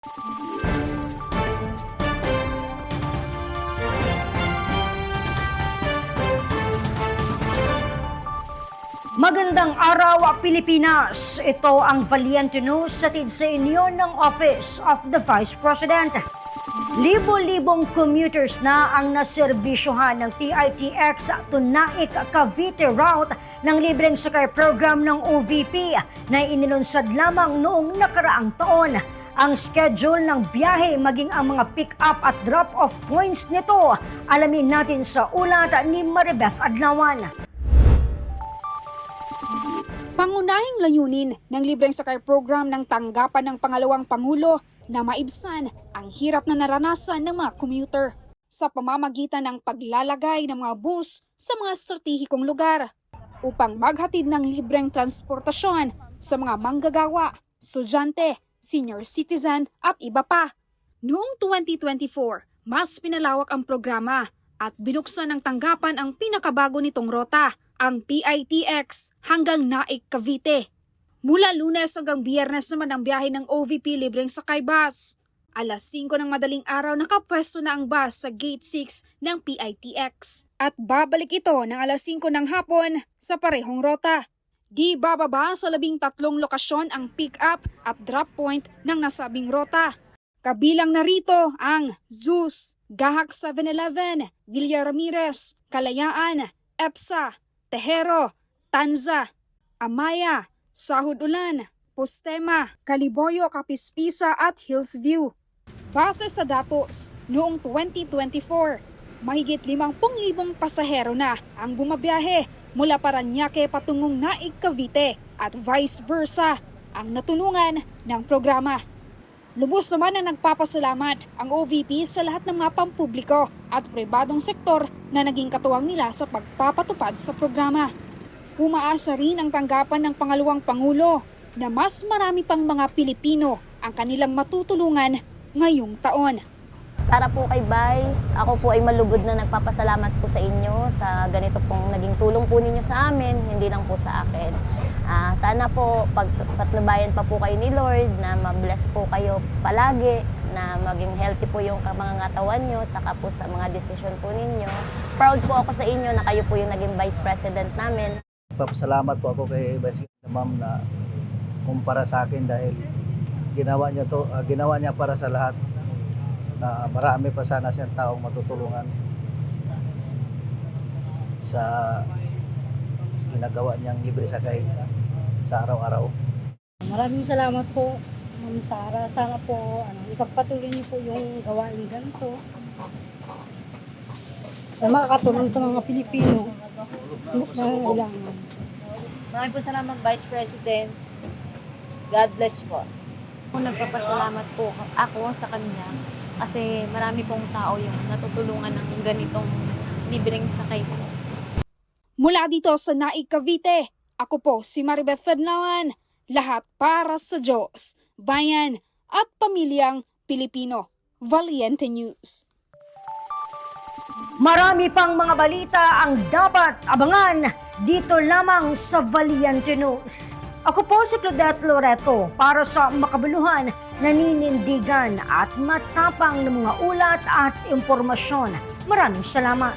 Magandang araw, Pilipinas! Ito ang Valiente News hatid sa inyo ng Office of the Vice President. Libo-libong commuters na ang naserbisyohan ng PITX to Naik Cavite route ng libreng sakay program ng OVP na inilunsad lamang noong nakaraang taon. Ang schedule ng biyahe maging ang mga pick-up at drop-off points nito, alamin natin sa ulat ni Maribeth Adlawan. Pangunahing layunin ng libreng sakay program ng tanggapan ng pangalawang Pangulo na maibsan ang hirap na naranasan ng mga commuter sa pamamagitan ng paglalagay ng mga bus sa mga stratehikong lugar upang maghatid ng libreng transportasyon sa mga manggagawa, estudyante, senior citizen at iba pa. Noong 2024, mas pinalawak ang programa at binuksan ng tanggapan ang pinakabago nitong rota, ang PITX hanggang Naik Cavite. Mula Lunes hanggang Biyernes naman ang biyahe ng OVP libreng sakay bus. Alas 5 ng madaling araw nakapwesto na ang bus sa Gate 6 ng PITX. At babalik ito ng alas 5 ng hapon sa parehong rota. Di bababa sa 13 lokasyon ang pick-up at drop point ng nasabing rota. Kabilang narito ang Zeus, Gahak 7-Eleven, Villa Ramirez, Kalayaan, EPSA, Tejero, Tanza, Amaya, Sahod Ulan, Postema, Caliboyo, Capispisa at Hillsview. Base sa datos, noong 2024, mahigit 50,000 pasahero na ang bumabiyahe mula Parañaque patungong Naik Cavite at vice versa ang natulungan ng programa. Lubos naman ang nagpapasalamat ang OVP sa lahat ng mga pampubliko at pribadong sektor na naging katuwang nila sa pagpapatupad sa programa. Umaasa rin ang tanggapan ng pangalawang Pangulo na mas marami pang mga Pilipino ang kanilang matutulungan ngayong taon. Para po kay Vice, ako po ay malugod na nagpapasalamat po sa inyo sa ganito pong naging tulong po ninyo sa amin, hindi lang po sa akin. Sana po pagpatnubayan pa po kayo ni Lord na ma-bless po kayo palagi, na maging healthy po yung mga katawan nyo, saka po sa mga desisyon po ninyo. Proud po ako sa inyo na kayo po yung naging Vice President namin. Papasalamat po ako kay Vice Ma'am na kumpara sa akin dahil ginawa niya para sa lahat, na marami pa sana siyang taong matutulungan sa ginagawa niyang libre sakay sa araw-araw. Maraming salamat po, Ma'am Sara. Sana po ipagpatuloy niyo po yung gawain ganito na makakatulong sa mga Pilipino mas nangangailangan. Maraming po salamat, Vice President. God bless po. Kung nagpapasalamat po ako sa kanya kasi marami pong tao yung natutulungan ng ganitong libreng sakay po. Mula dito sa Naik Cavite, ako po si Maribeth Adlawan, lahat para sa Diyos, bayan at pamilyang Pilipino. Valiente News. Marami pang mga balita ang dapat abangan dito lamang sa Valiente News. Ako po si Claudette Loreto para sa makabuluhan, naninindigan at matapang ng mga ulat at impormasyon. Maraming salamat.